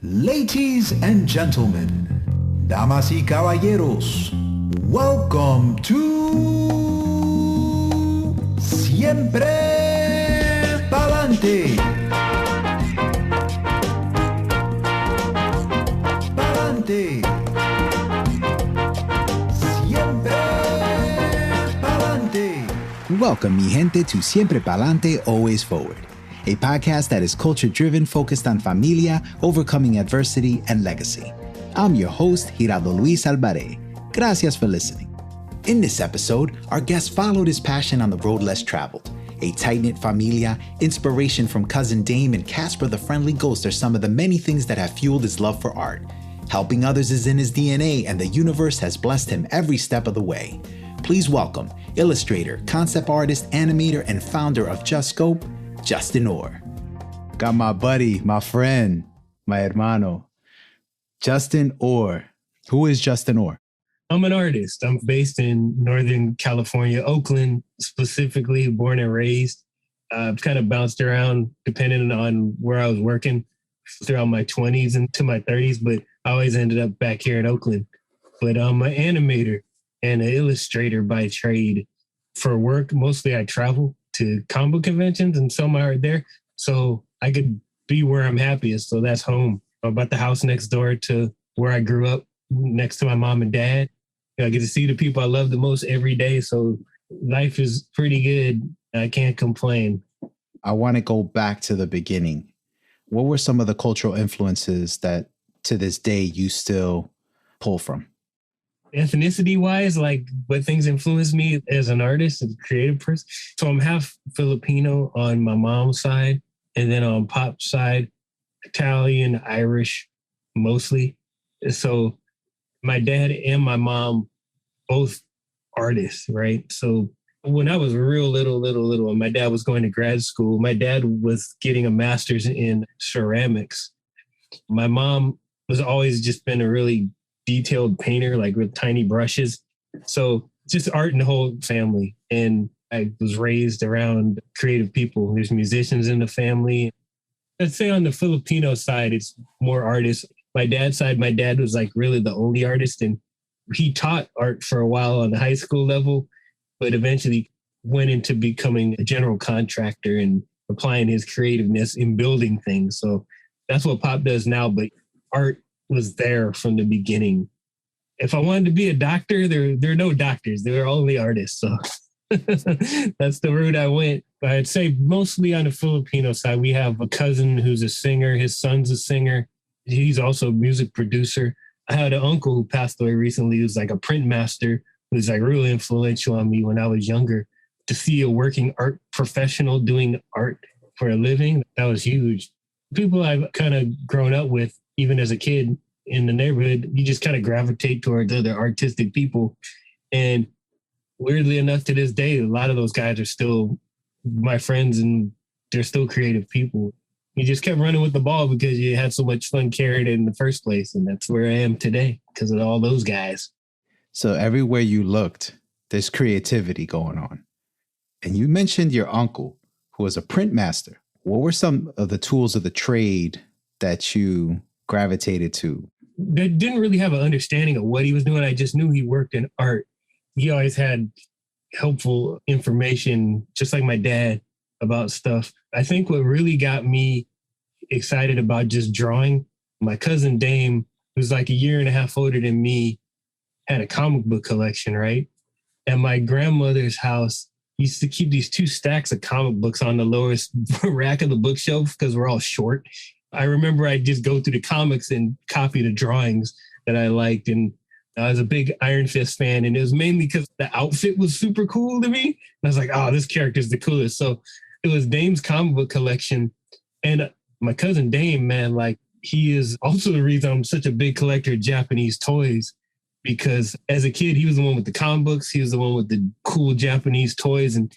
Ladies and gentlemen, damas y caballeros, welcome to Siempre Pa'lante. Pa'lante. Siempre Pa'lante. Welcome, mi gente, to Siempre Pa'lante, Always Forward, a podcast that is culture-driven, focused on familia, overcoming adversity, and legacy. I'm your host, Giraldo Luis Alvarez. Gracias for listening. In this episode, our guest followed his passion on the road less traveled. A tight-knit familia, inspiration from cousin Dame, and Casper the friendly ghost are some of the many things that have fueled his love for art. Helping others is in his DNA, and the universe has blessed him every step of the way. Please welcome illustrator, concept artist, animator, and founder of Jusscope, Justin Orr. Got my buddy, my friend, my hermano, Justin Orr. Who is Justin Orr? I'm an artist. I'm based in Northern California, Oakland, specifically, born and raised. I've kind of bounced around depending on where I was working throughout my 20s into my 30s, but I always ended up back here in Oakland. But I'm an animator and an illustrator by trade. For work, mostly I travel to comic book conventions and sell my art there. So I could be where I'm happiest. So that's home. I'm about the house next door to where I grew up, next to my mom and dad. I get to see the people I love the most every day. So life is pretty good. I can't complain. I want to go back to the beginning. What were some of the cultural influences that to this day you still pull from? Ethnicity wise, like what things influence me as an artist and creative person. So I'm half Filipino on my mom's side, and then on Pop's side, Italian, Irish, mostly. So my dad and my mom, both artists, right? So when I was real little, and my dad was going to grad school, my dad was getting a master's in ceramics. My mom was always just been a really detailed painter, like with tiny brushes. So just art in the whole family. And I was raised around creative people. There's musicians in the family. I'd say on the Filipino side, it's more artists. My dad's side, my dad was like really the only artist. And he taught art for a while on the high school level, but eventually went into becoming a general contractor and applying his creativeness in building things. So that's what Pop does now. But art was there from the beginning. If I wanted to be a doctor, there are no doctors. There are only artists. So that's the route I went. But I'd say mostly on the Filipino side, we have a cousin who's a singer. His son's a singer. He's also a music producer. I had an uncle who passed away recently who's like a print master, who's like really influential on me when I was younger. To see a working art professional doing art for a living, that was huge. People I've kind of grown up with, even as a kid in the neighborhood, you just kind of gravitate towards other artistic people. And weirdly enough, to this day, a lot of those guys are still my friends and they're still creative people. You just kept running with the ball because you had so much fun carrying it in the first place. And that's where I am today because of all those guys. So everywhere you looked, there's creativity going on. And you mentioned your uncle, who was a print master. What were some of the tools of the trade that you gravitated to? They didn't really have an understanding of what he was doing. I just knew he worked in art. He always had helpful information, just like my dad, about stuff. I think what really got me excited about just drawing, my cousin Dame, who's like a year and a half older than me, had a comic book collection, right? At my grandmother's house, used to keep these 2 stacks of comic books on the lowest rack of the bookshelf because we're all short. I remember I'd just go through the comics and copy the drawings that I liked. And I was a big Iron Fist fan. And it was mainly because the outfit was super cool to me. And I was like, oh, this character's the coolest. So it was Dame's comic book collection. And my cousin Dame, man, like he is also the reason I'm such a big collector of Japanese toys. Because as a kid, he was the one with the comic books. He was the one with the cool Japanese toys. And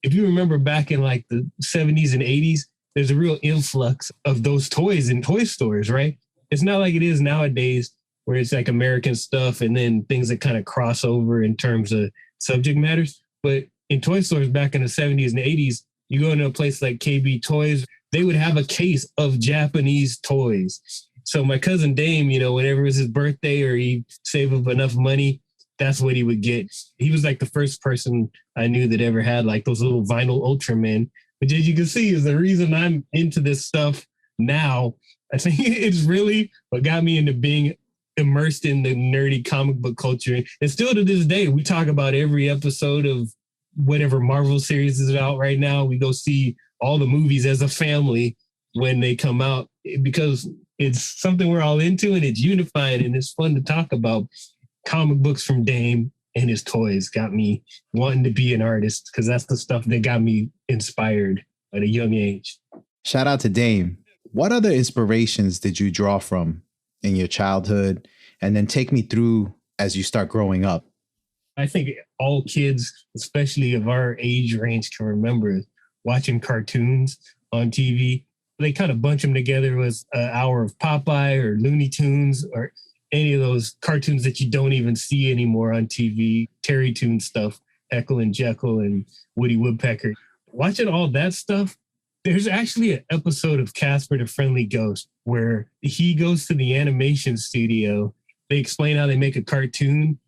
if you remember back in like the 70s and 80s, there's a real influx of those toys in toy stores, right? It's not like it is nowadays where it's like American stuff and then things that kind of cross over in terms of subject matters. But in toy stores back in the 70s and 80s, you go into a place like KB Toys, they would have a case of Japanese toys. So my cousin Dame, whenever it was his birthday or he saved up enough money, that's what he would get. He was like the first person I knew that ever had like those little vinyl Ultramen, which as you can see is the reason I'm into this stuff now. I think it's really what got me into being immersed in the nerdy comic book culture. And still to this day, we talk about every episode of whatever Marvel series is out right now. We go see all the movies as a family when they come out because it's something we're all into and it's unified and it's fun to talk about. Comic books from Dame and his toys got me wanting to be an artist because that's the stuff that got me inspired at a young age. Shout out to Dame. What other inspirations did you draw from in your childhood? And then take me through as you start growing up. I think all kids, especially of our age range, can remember watching cartoons on TV. They kind of bunch them together with an hour of Popeye or Looney Tunes or any of those cartoons that you don't even see anymore on TV, Terry Toon stuff, Echo and Jekyll and Woody Woodpecker. Watching all that stuff, there's actually an episode of Casper the Friendly Ghost where he goes to the animation studio. They explain how they make a cartoon.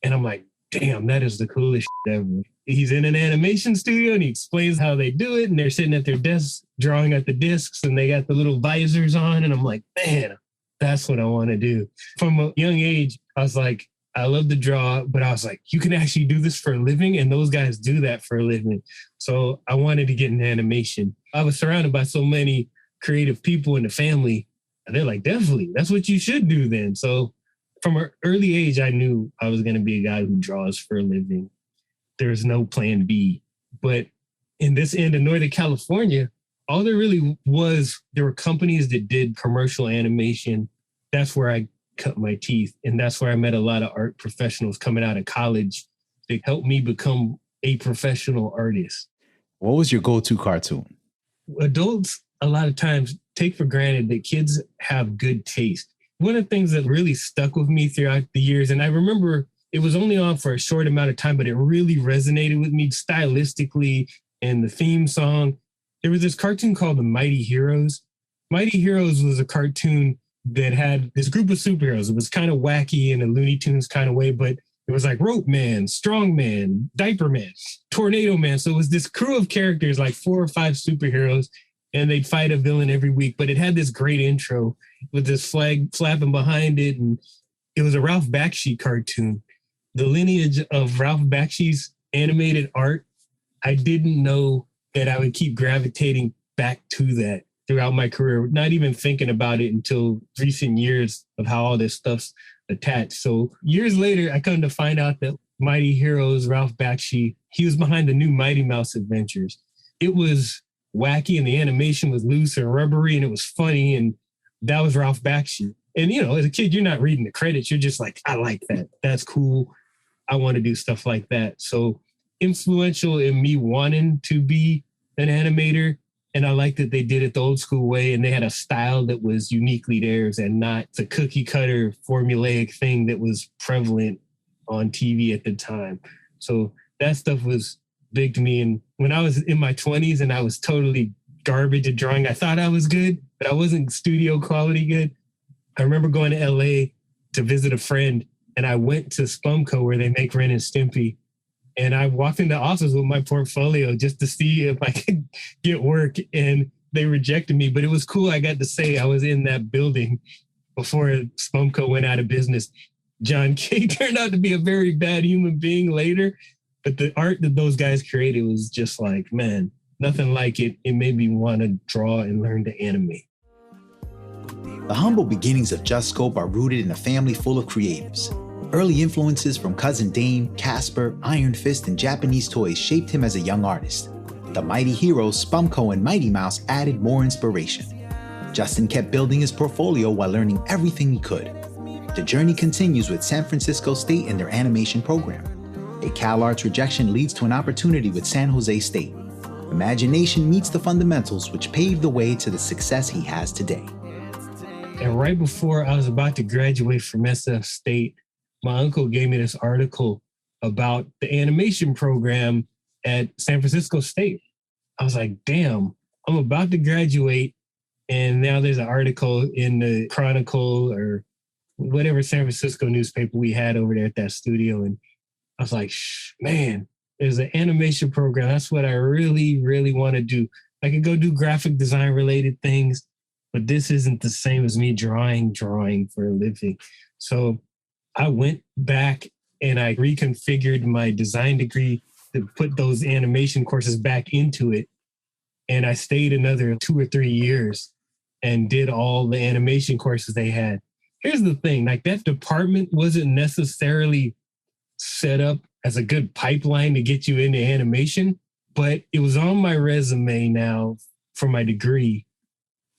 And I'm like, damn, that is the coolest shit ever. He's in an animation studio and he explains how they do it. And they're sitting at their desks drawing at the discs and they got the little visors on. And I'm like, man, that's what I want to do. From a young age, I was like, I love to draw, but I was like, you can actually do this for a living. And those guys do that for a living. So I wanted to get into animation. I was surrounded by so many creative people in the family. And they're like, definitely, that's what you should do then. So from an early age, I knew I was going to be a guy who draws for a living. There's no plan B. But in this end of Northern California, all there really was, there were companies that did commercial animation. That's where I cut my teeth. And that's where I met a lot of art professionals coming out of college that helped me become a professional artist. What was your go-to cartoon? Adults, a lot of times, take for granted that kids have good taste. One of the things that really stuck with me throughout the years, and I remember it was only on for a short amount of time, but it really resonated with me stylistically and the theme song. There was this cartoon called The Mighty Heroes. Mighty Heroes was a cartoon that had this group of superheroes. It was kind of wacky in a Looney Tunes kind of way, but it was like Rope Man, Strong Man, Diaper Man, Tornado Man. So it was this crew of characters, like 4 or 5 superheroes, and they'd fight a villain every week. But it had this great intro with this flag flapping behind it. And it was a Ralph Bakshi cartoon. The lineage of Ralph Bakshi's animated art, I didn't know that I would keep gravitating back to that throughout my career, not even thinking about it until recent years of how all this stuff's attached. So years later, I come to find out that Mighty Heroes, Ralph Bakshi, he was behind the new Mighty Mouse Adventures. It was wacky and the animation was loose and rubbery and it was funny. And that was Ralph Bakshi. And, as a kid, you're not reading the credits. You're just like, I like that. That's cool. I want to do stuff like that. So influential in me wanting to be an animator. And I like that they did it the old school way and they had a style that was uniquely theirs and not the cookie cutter formulaic thing that was prevalent on TV at the time. So that stuff was big to me. And when I was in my 20s and I was totally garbage at drawing, I thought I was good, but I wasn't studio quality good. I remember going to LA to visit a friend and I went to Spumco where they make Ren and Stimpy. And I walked in the office with my portfolio just to see if I could get work. And they rejected me. But it was cool. I got to say I was in that building before Spumco went out of business. John Kay turned out to be a very bad human being later. But the art that those guys created was just like, man, nothing like it. It made me want to draw and learn to animate. The humble beginnings of Jusscope are rooted in a family full of creatives. Early influences from Cousin Dame, Casper, Iron Fist, and Japanese toys shaped him as a young artist. The Mighty Heroes, Spumco, and Mighty Mouse added more inspiration. Justin kept building his portfolio while learning everything he could. The journey continues with San Francisco State and their animation program. A CalArts rejection leads to an opportunity with San Jose State. Imagination meets the fundamentals, which paved the way to the success he has today. And right before I was about to graduate from SF State, my uncle gave me this article about the animation program at San Francisco State. I was like, damn, I'm about to graduate And now there's an article in the Chronicle or whatever San Francisco newspaper we had over there at that studio. And I was like, man, there's an animation program. That's what I really, really want to do. I could go do graphic design related things, but this isn't the same as me drawing for a living. So I went back and I reconfigured my design degree to put those animation courses back into it. And I stayed another 2 or 3 years and did all the animation courses they had. Here's the thing, like that department wasn't necessarily set up as a good pipeline to get you into animation, but it was on my resume now for my degree.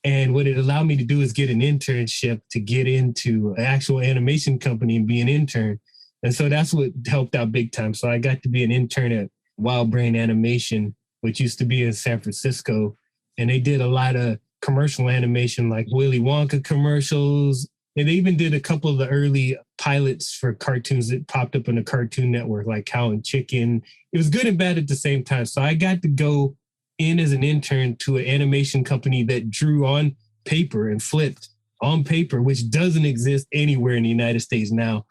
And what it allowed me to do is get an internship to get into an actual animation company and be an intern. And so that's what helped out big time. So I got to be an intern at Wild Brain Animation, which used to be in San Francisco. And they did a lot of commercial animation like Willy Wonka commercials. And they even did a couple of the early pilots for cartoons that popped up on the Cartoon Network, like Cow and Chicken. It was good and bad at the same time. So I got to go in as an intern to an animation company that drew on paper and flipped on paper, which doesn't exist anywhere in the United States now.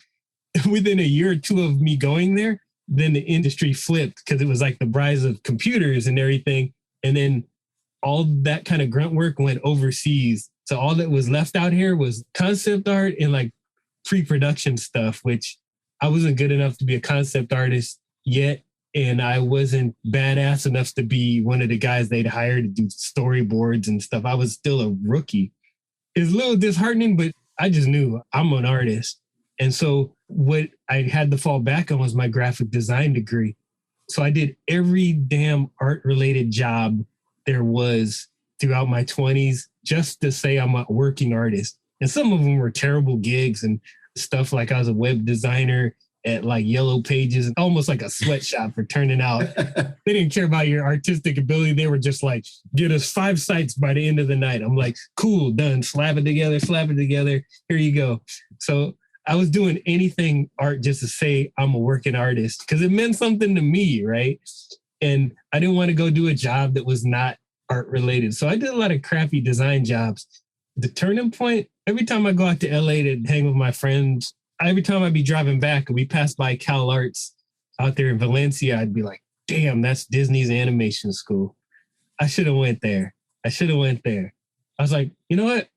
Within a year or two of me going there, then the industry flipped because it was like the rise of computers and everything. And then all that kind of grunt work went overseas. So all that was left out here was concept art and like pre-production stuff, which I wasn't good enough to be a concept artist yet. And I wasn't badass enough to be one of the guys they'd hire to do storyboards and stuff. I was still a rookie. It's a little disheartening, but I just knew I'm an artist. And so what I had to fall back on was my graphic design degree. So I did every damn art-related job there was throughout my 20s just to say I'm a working artist. And some of them were terrible gigs and stuff like I was a web designer at like Yellow Pages, almost like a sweatshop for turning out. They didn't care about your artistic ability. They were just like, get us 5 sites by the end of the night. I'm like, cool, done. Slap it together. Here you go. So I was doing anything art just to say I'm a working artist because it meant something to me, right? And I didn't want to go do a job that was not art related. So I did a lot of crappy design jobs. The turning point, every time I go out to LA to hang with my friends, every time I'd be driving back and we passed by Cal Arts out there in Valencia, I'd be like, damn, that's Disney's animation school. I should have went there. I was like, you know what?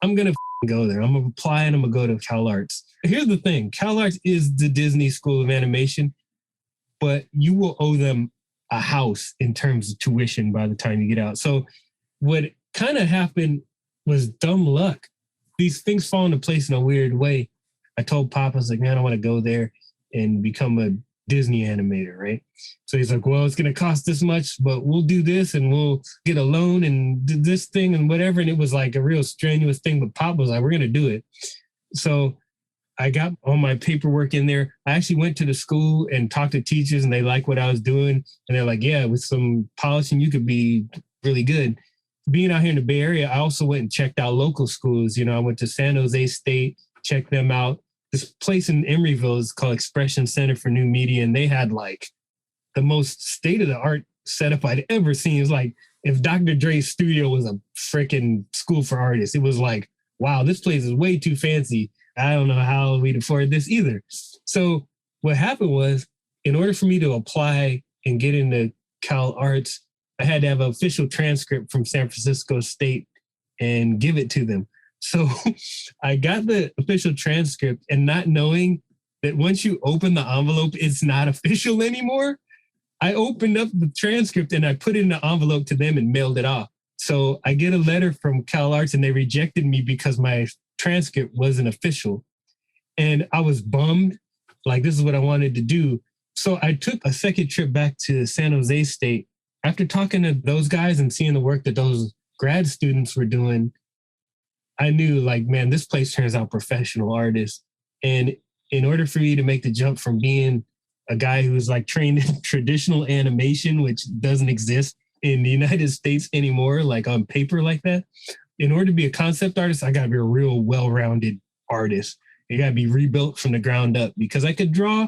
I'm going to go there. I'm going to apply and I'm going to go to Cal Arts. Here's the thing. Cal Arts is the Disney School of Animation, but you will owe them a house in terms of tuition by the time you get out. So what kind of happened was dumb luck. These things fall into place in a weird way. I told Pop, I was like, man, I want to go there and become a Disney animator, right? So he's like, well, it's going to cost this much, but we'll do this and we'll get a loan and do this thing and whatever. And it was like a real strenuous thing, but Pop was like, we're going to do it. So I got all my paperwork in there. I actually went to the school and talked to teachers and they liked what I was doing. And they're like, yeah, with some polishing, you could be really good. Being out here in the Bay Area, I also went and checked out local schools. You know, I went to San Jose State, checked them out. This place in Emeryville is called Expression Center for New Media. And they had like the most state-of-the-art setup I'd ever seen. It was like if Dr. Dre's studio was a freaking school for artists. It was like, wow, this place is way too fancy. I don't know how we'd afford this either. So what happened was, in order for me to apply and get into Cal Arts, I had to have an official transcript from San Francisco State and give it to them. So I got the official transcript and not knowing that once you open the envelope, it's not official anymore. I opened up the transcript and I put it in the envelope to them and mailed it off. So I get a letter from Cal Arts and they rejected me because my transcript wasn't official. And I was bummed, like this is what I wanted to do. So I took a second trip back to San Jose State. After talking to those guys and seeing the work that those grad students were doing, I knew like, man, this place turns out professional artists. And in order for me to make the jump from being a guy who's like trained in traditional animation, which doesn't exist in the United States anymore, like on paper like that, in order to be a concept artist, I got to be a real well-rounded artist. You got to be rebuilt from the ground up because I could draw,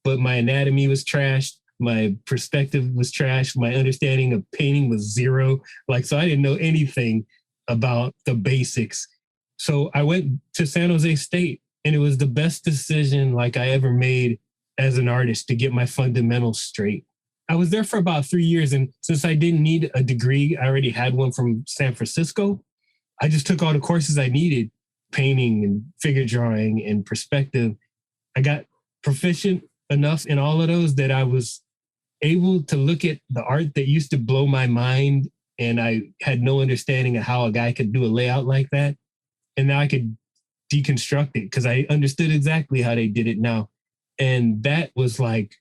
but my anatomy was trashed. My perspective was trash. My understanding of painting was zero. Like, so I didn't know anything. about the basics. So I went to San Jose State, and it was the best decision like I ever made as an artist to get my fundamentals straight. I was there for about 3 years, and since I didn't need a degree, I already had one from San Francisco. I just took all the courses I needed, painting and figure drawing and perspective. I got proficient enough in all of those that I was able to look at the art that used to blow my mind, and I had no understanding of how a guy could do a layout like that. And now I could deconstruct it because I understood exactly how they did it now. And that was like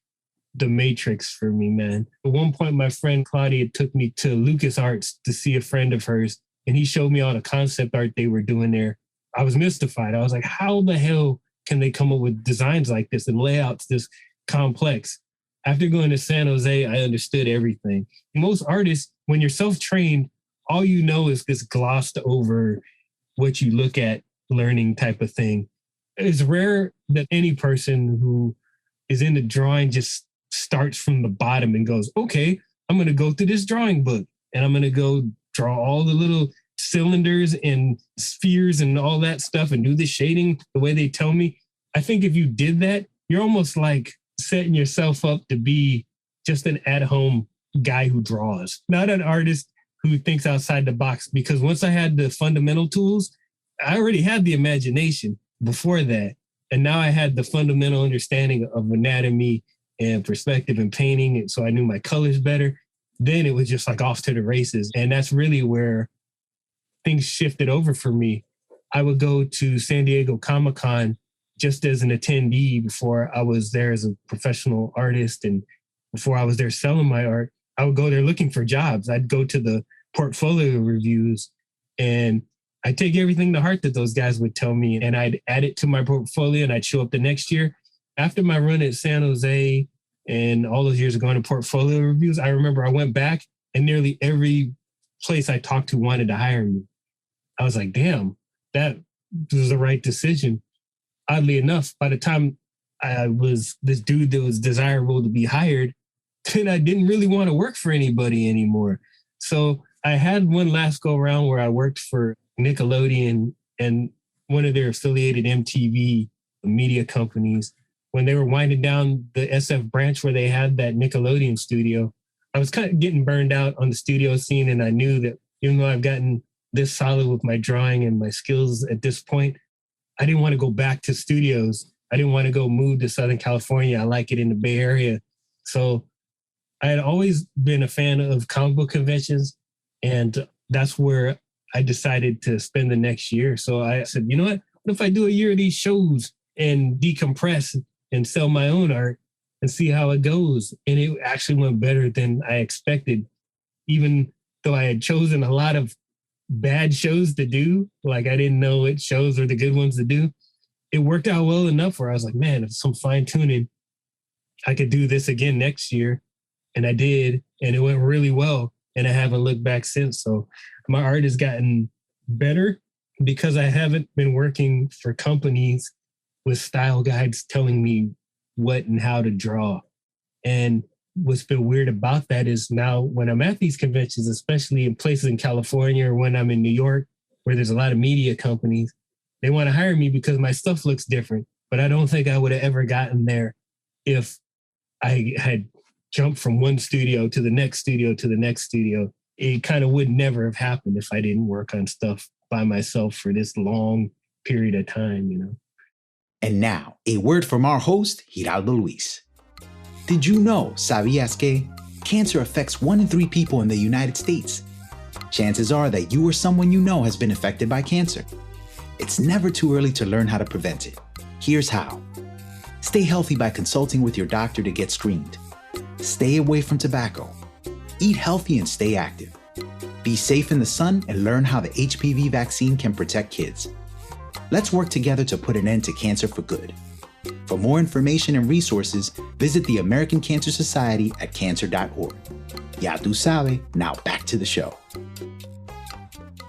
the Matrix for me, man. At one point, my friend Claudia took me to LucasArts to see a friend of hers, and he showed me all the concept art they were doing there. I was mystified. I was like, how the hell can they come up with designs like this and layouts this complex? After going to San Jose, I understood everything. Most artists, when you're self-trained, all you know is this glossed over what you look at learning type of thing. It's rare that any person who is into drawing just starts from the bottom and goes, okay, I'm going to go through this drawing book and I'm going to go draw all the little cylinders and spheres and all that stuff and do the shading the way they tell me. I think if you did that, you're almost like setting yourself up to be just an at-home guy who draws, not an artist who thinks outside the box. Because once I had the fundamental tools, I already had the imagination before that. And now I had the fundamental understanding of anatomy and perspective and painting. And so I knew my colors better. Then it was just like off to the races. And that's really where things shifted over for me. I would go to San Diego Comic-Con just as an attendee before I was there as a professional artist. And before I was there selling my art, I would go there looking for jobs. I'd go to the portfolio reviews and I'd take everything to heart that those guys would tell me, and I'd add it to my portfolio, and I'd show up the next year. After my run at San Jose and all those years of going to portfolio reviews, I remember I went back and nearly every place I talked to wanted to hire me. I was like, damn, that was the right decision. Oddly enough, by the time I was this dude that was desirable to be hired, then I didn't really want to work for anybody anymore. So I had one last go around where I worked for Nickelodeon and one of their affiliated MTV media companies. When they were winding down the SF branch where they had that Nickelodeon studio, I was kind of getting burned out on the studio scene. And I knew that even though I've gotten this solid with my drawing and my skills at this point, I didn't want to go back to studios. I didn't want to go move to Southern California. I like it in the Bay Area. So I had always been a fan of comic book conventions, and that's where I decided to spend the next year. So I said, you know what if I do a year of these shows and decompress and sell my own art and see how it goes? And it actually went better than I expected, even though I had chosen a lot of bad shows to do. Like I didn't know which shows were the good ones to do. It worked out well enough where I was like, man, if some fine tuning, I could do this again next year. And I did, and it went really well. And I haven't looked back since. So my art has gotten better because I haven't been working for companies with style guides telling me what and how to draw. And what's been weird about that is now when I'm at these conventions, especially in places in California or when I'm in New York, where there's a lot of media companies, they want to hire me because my stuff looks different. But I don't think I would have ever gotten there if I had jumped from one studio to the next studio to the next studio. It kind of would never have happened if I didn't work on stuff by myself for this long period of time, you know. And now, a word from our host, Giraldo Luis. Did you know, sabías que, cancer affects 1 in 3 people in the United States? Chances are that you or someone you know has been affected by cancer. It's never too early to learn how to prevent it. Here's how. Stay healthy by consulting with your doctor to get screened. Stay away from tobacco. Eat healthy and stay active. Be safe in the sun and learn how the HPV vaccine can protect kids. Let's work together to put an end to cancer for good. For more information and resources, visit the American Cancer Society at cancer.org. Ya tú sabes, now back to the show.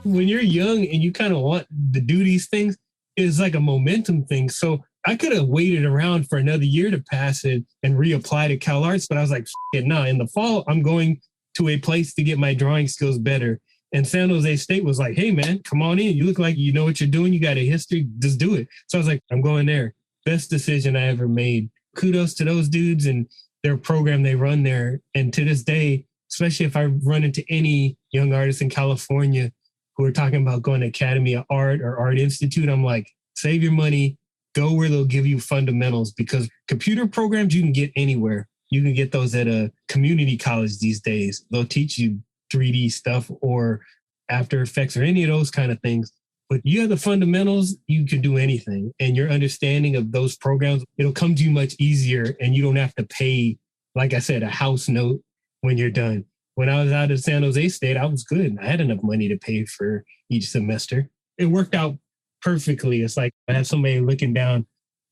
When you're young and you kind of want to do these things, it's like a momentum thing. So I could have waited around for another year to pass it and reapply to CalArts, but I was like, no, in the fall, I'm going to a place to get my drawing skills better. And San Jose State was like, hey, man, come on in. You look like you know what you're doing. You got a history. Just do it. So I was like, I'm going there. Best decision I ever made. Kudos to those dudes and their program they run there. And to this day, especially if I run into any young artists in California who are talking about going to Academy of Art or Art Institute, I'm like, save your money, go where they'll give you fundamentals, because computer programs you can get anywhere. You can get those at a community college these days. They'll teach you 3D stuff or After Effects or any of those kind of things. But you have the fundamentals, you can do anything. And your understanding of those programs, it'll come to you much easier, and you don't have to pay, like I said, a house note when you're done. When I was out of San Jose State, I was good. I had enough money to pay for each semester. It worked out perfectly. It's like I have somebody looking down,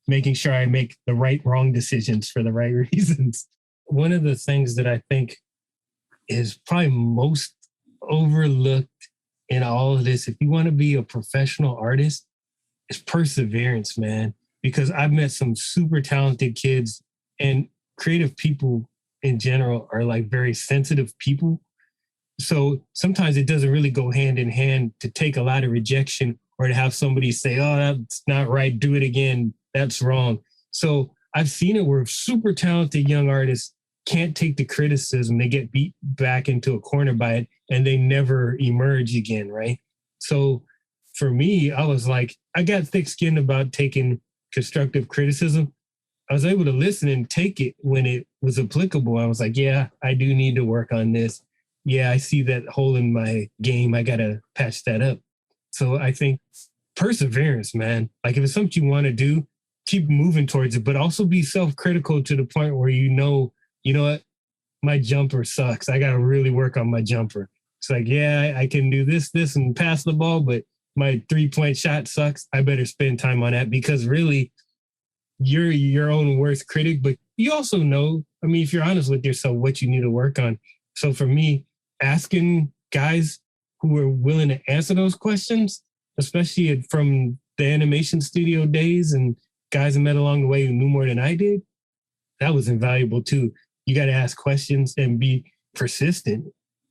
making sure I make the right, wrong decisions for the right reasons. One of the things that I think is probably most overlooked in all of this, if you want to be a professional artist, is perseverance, man. Because I've met some super talented kids, and creative people in general are like very sensitive people. So sometimes it doesn't really go hand in hand to take a lot of rejection or to have somebody say, oh, that's not right, do it again, that's wrong. So I've seen it where super talented young artists can't take the criticism, they get beat back into a corner by it, and they never emerge again, right? So for me, I was like, I got thick-skinned about taking constructive criticism. I was able to listen and take it when it was applicable. I was like, yeah, I do need to work on this. Yeah, I see that hole in my game. I got to patch that up. So I think perseverance, man. Like if it's something you want to do, keep moving towards it, but also be self-critical to the point where you know what? My jumper sucks. I got to really work on my jumper. It's like, yeah, I can do this, and pass the ball, but my 3-point shot sucks. I better spend time on that, because really you're your own worst critic, but you also know, I mean, if you're honest with yourself, what you need to work on. So for me, asking guys who are willing to answer those questions, especially from the animation studio days and guys I met along the way who knew more than I did, that was invaluable too. You got to ask questions and be persistent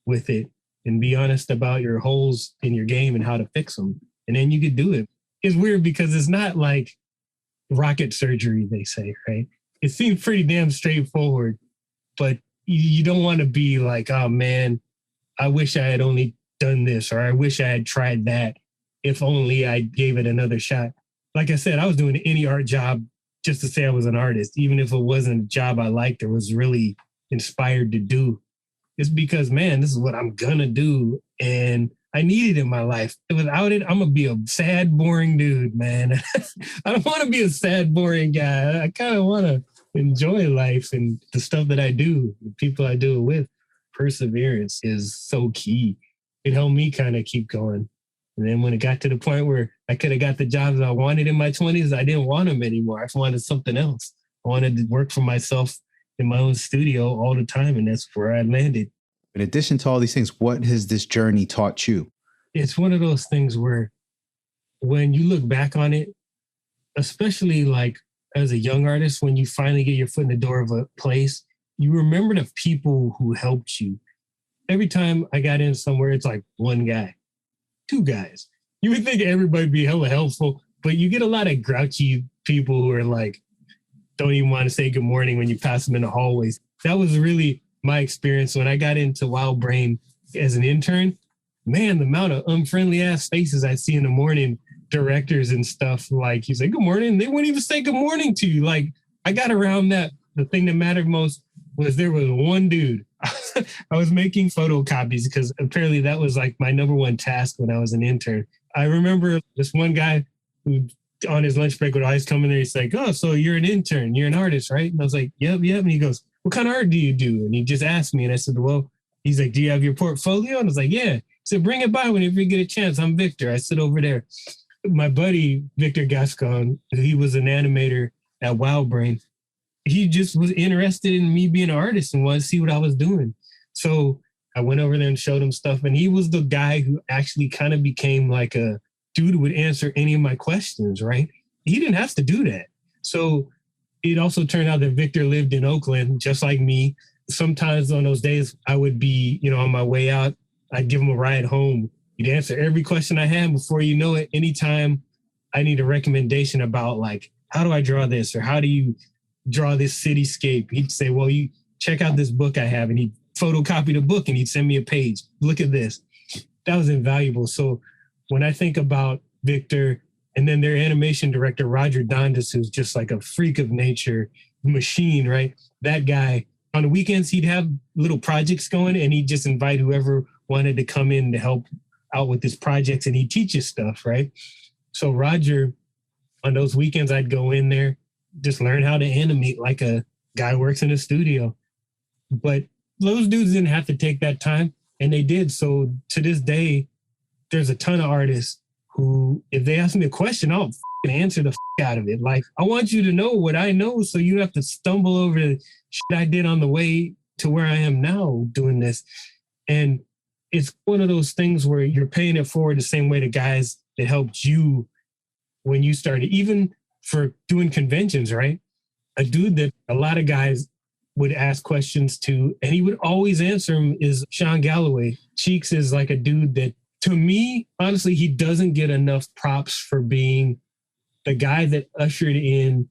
with it and be honest about your holes in your game and how to fix them. And then you could do it. It's weird because it's not like rocket surgery, they say, right? It seems pretty damn straightforward, but you don't want to be like, oh man, I wish I had only done this, or I wish I had tried that. If only I gave it another shot. Like I said, I was doing any art job just to say I was an artist, even if it wasn't a job I liked or was really inspired to do. It's because, man, this is what I'm gonna do, and I need it in my life. Without it, I'm gonna be a sad, boring dude, man. I don't want to be a sad, boring guy. I kind of want to enjoy life and the stuff that I do, the people I do it with. Perseverance is so key. It helped me kind of keep going. And then when it got to the point where I could have got the jobs I wanted in my 20s, I didn't want them anymore. I wanted something else. I wanted to work for myself in my own studio all the time, and that's where I landed. In addition to all these things, what has this journey taught you? It's one of those things where when you look back on it, especially like as a young artist, when you finally get your foot in the door of a place, you remember the people who helped you. Every time I got in somewhere, it's like one guy, two guys. You would think everybody'd be hella helpful, but you get a lot of grouchy people who are like, don't even want to say good morning when you pass them in the hallways. That was really my experience when I got into Wild Brain as an intern. Man, the amount of unfriendly ass faces I see in the morning, directors and stuff, like you say good morning, they wouldn't even say good morning to you. Like I got around that. The thing that mattered most was there was one dude. I was making photocopies because apparently that was like my number one task when I was an intern. I remember this one guy who on his lunch break would always come in there. He's like, oh, so you're an intern, you're an artist, right? And I was like, yep. And he goes, what kind of art do you do? And he just asked me, and I said, well, he's like, do you have your portfolio? And I was like, yeah. He said, bring it by whenever you get a chance. I'm Victor. I sit over there. My buddy, Victor Gascon, he was an animator at Wild Brain. He just was interested in me being an artist and wanted to see what I was doing. So I went over there and showed him stuff. And he was the guy who actually kind of became like a dude who would answer any of my questions, right? He didn't have to do that. So it also turned out that Victor lived in Oakland, just like me. Sometimes on those days, I would be, on my way out I'd give him a ride home. He'd answer every question I had. Before you know it, anytime I need a recommendation about like, how do I draw this? Or how do you draw this cityscape? He'd say, well, you check out this book I have. And he'd photocopy the book and he'd send me a page. Look at this. That was invaluable. So when I think about Victor and then their animation director, Roger Dondas, who's just like a freak of nature machine, right? That guy, on the weekends, he'd have little projects going and he'd just invite whoever wanted to come in to help out with his projects, and he'd teach us stuff, right? So Roger, on those weekends, I'd go in there, just learn how to animate like a guy works in a studio. But those dudes didn't have to take that time, and they did. So to this day, there's a ton of artists who, if they ask me a question, I'll answer the out of it. Like, I want you to know what I know, so you have to stumble over the shit I did on the way to where I am now doing this. And it's one of those things where you're paying it forward the same way the guys that helped you when you started, even for doing conventions, right? A dude that a lot of guys would ask questions to, and he would always answer them, is Sean Galloway. Cheeks is like a dude that, to me, honestly, he doesn't get enough props for being the guy that ushered in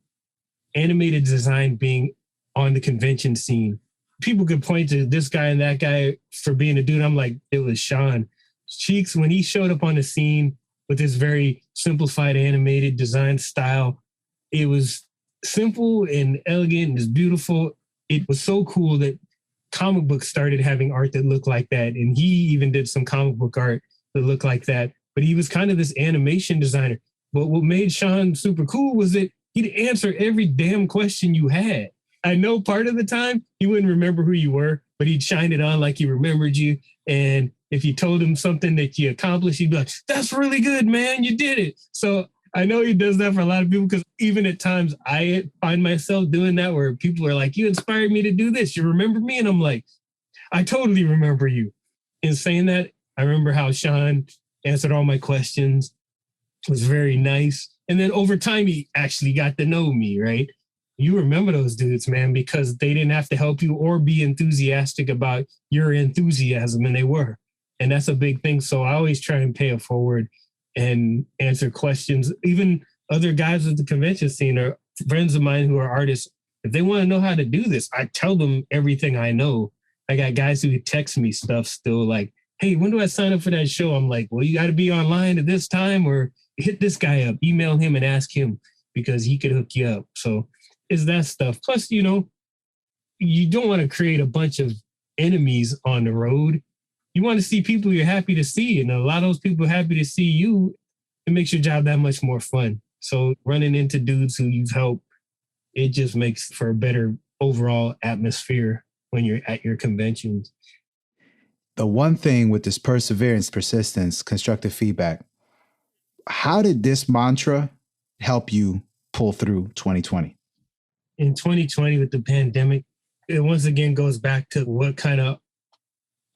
animated design being on the convention scene. People could point to this guy and that guy for being a dude. I'm like, it was Sean. Cheeks, when he showed up on the scene with his very simplified animated design style, it was simple and elegant and it's beautiful. It was so cool that comic books started having art that looked like that. And he even did some comic book art that looked like that. But he was kind of this animation designer. But what made Sean super cool was that he'd answer every damn question you had. I know part of the time he wouldn't remember who you were, but he'd shine it on like he remembered you. And if you told him something that you accomplished, he'd be like, that's really good, man. You did it. So I know he does that for a lot of people, because even at times I find myself doing that where people are like, you inspired me to do this. You remember me? And I'm like, I totally remember you. In saying that, I remember how Sean answered all my questions. It was very nice. And then over time, he actually got to know me, right? You remember those dudes, man, because they didn't have to help you or be enthusiastic about your enthusiasm, and they were. And that's a big thing. So I always try and pay it forward and answer questions. Even other guys at the convention scene are friends of mine who are artists. If they want to know how to do this, I tell them everything I know. I got guys who text me stuff still like, hey, when do I sign up for that show? I'm like, well, you got to be online at this time, or hit this guy up, email him and ask him, because he could hook you up. So it's that stuff. Plus, you know, you don't want to create a bunch of enemies on the road. You want to see people you're happy to see. And a lot of those people happy to see you, it makes your job that much more fun. So running into dudes who you've helped, it just makes for a better overall atmosphere when you're at your conventions. The one thing with this perseverance, persistence, constructive feedback, how did this mantra help you pull through 2020? In 2020 with the pandemic, it once again goes back to what kind of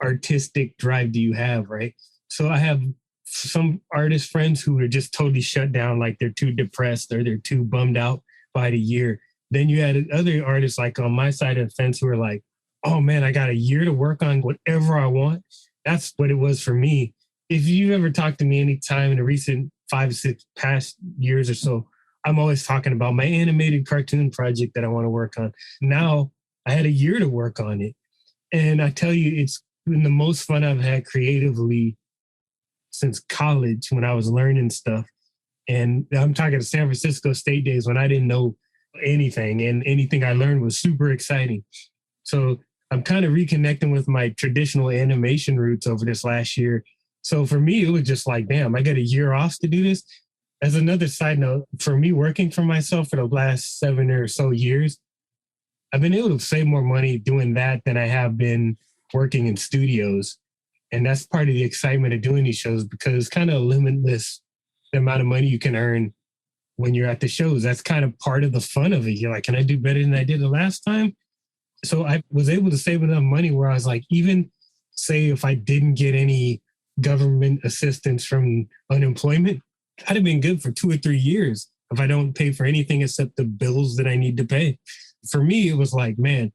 artistic drive do you have, right? So I have some artist friends who are just totally shut down, like they're too depressed or they're too bummed out by the year. Then you had other artists like on my side of the fence who are like, oh man, I got a year to work on whatever I want. That's what it was for me. If you've ever talked to me any time in the recent 5, 6 past years or so, I'm always talking about my animated cartoon project that I want to work on. Now I had a year to work on it. And I tell you, it's been the most fun I've had creatively since college when I was learning stuff. And I'm talking to San Francisco State days when I didn't know anything, and anything I learned was super exciting. So I'm kind of reconnecting with my traditional animation roots over this last year. So for me, it was just like, damn, I got a year off to do this. As another side note, for me working for myself for the last 7 or so years, I've been able to save more money doing that than I have been working in studios. And that's part of the excitement of doing these shows, because it's kind of limitless the amount of money you can earn when you're at the shows. That's kind of part of the fun of it. You're like, can I do better than I did the last time? So I was able to save enough money where I was like, even say if I didn't get any government assistance from unemployment, I'd have been good for 2 or 3 years if I don't pay for anything except the bills that I need to pay. For me, it was like, man,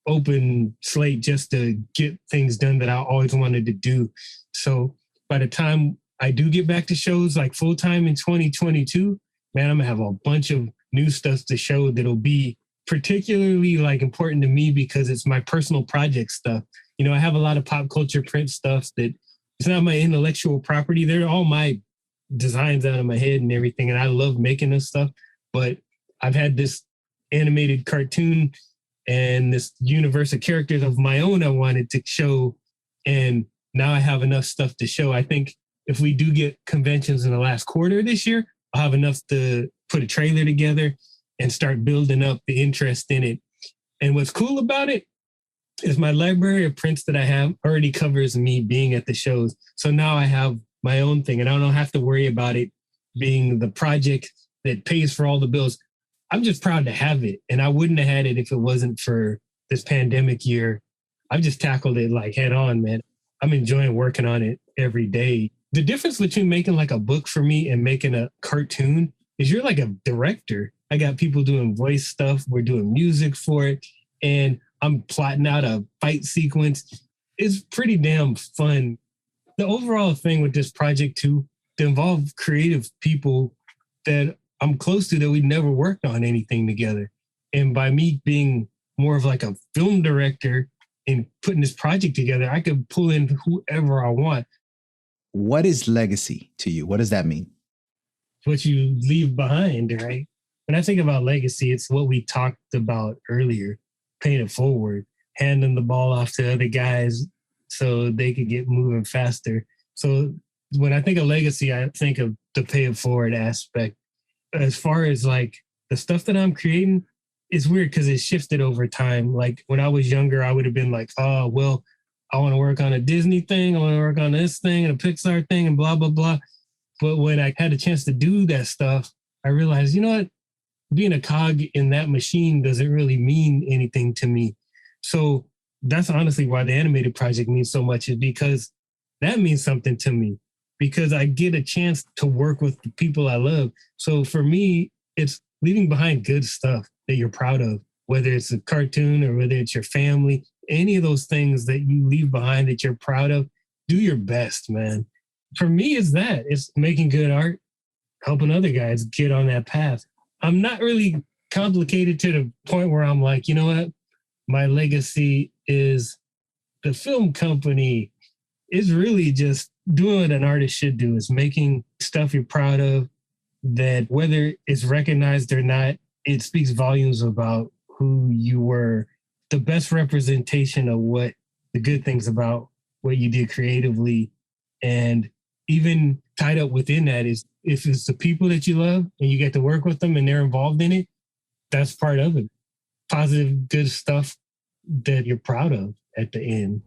open slate just to get things done that I always wanted to do. So by the time I do get back to shows like full time in 2022, man, I'm gonna have a bunch of new stuff to show that'll be particularly like important to me because it's my personal project stuff. You know, I have a lot of pop culture print stuff that it's not my intellectual property. They're all my designs out of my head and everything. And I love making this stuff, but I've had this animated cartoon and this universe of characters of my own I wanted to show. And now I have enough stuff to show. I think if we do get conventions in the last quarter this year, I'll have enough to put a trailer together and start building up the interest in it. And what's cool about it is my library of prints that I have already covers me being at the shows. So now I have my own thing and I don't have to worry about it being the project that pays for all the bills. I'm just proud to have it. And I wouldn't have had it if it wasn't for this pandemic year. I've just tackled it like head on, man. I'm enjoying working on it every day. The difference between making like a book for me and making a cartoon is you're like a director. I got people doing voice stuff. We're doing music for it. And I'm plotting out a fight sequence. It's pretty damn fun. The overall thing with this project too, to involve creative people that I'm close to that we never worked on anything together. And by me being more of like a film director and putting this project together, I could pull in whoever I want. What is legacy to you? What does that mean? What you leave behind, right? When I think about legacy, it's what we talked about earlier, paying it forward, handing the ball off to other guys so they could get moving faster. So when I think of legacy, I think of the pay it forward aspect. As far as like the stuff that I'm creating, it's weird because it shifted over time. Like when I was younger, I would have been like, oh, well, I want to work on a Disney thing. I want to work on this thing and a Pixar thing and blah, blah, blah. But when I had a chance to do that stuff, I realized, you know what? Being a cog in that machine doesn't really mean anything to me. So that's honestly why the animated project means so much, is because that means something to me, because I get a chance to work with the people I love. So for me, it's leaving behind good stuff that you're proud of, whether it's a cartoon or whether it's your family, any of those things that you leave behind that you're proud of, do your best, man. For me, it's making good art, helping other guys get on that path. I'm not really complicated to the point where I'm like, you know what? My legacy is the film company. Is really just doing what an artist should do, is making stuff you're proud of, that whether it's recognized or not, it speaks volumes about who you were, the best representation of what the good things about what you did creatively. And even tied up within that is if it's the people that you love and you get to work with them and they're involved in it, that's part of it. Positive, good stuff that you're proud of at the end.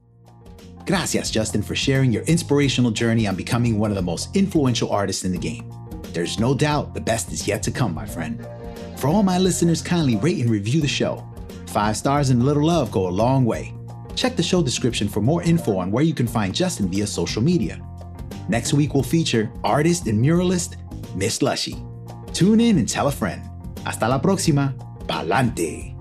Gracias, Justin, for sharing your inspirational journey on becoming one of the most influential artists in the game. There's no doubt the best is yet to come, my friend. For all my listeners, kindly rate and review the show. 5 stars and a little love go a long way. Check the show description for more info on where you can find Justin via social media. Next week, we'll feature artist and muralist Miss Lushy. Tune in and tell a friend. Hasta la próxima. Pa'lante.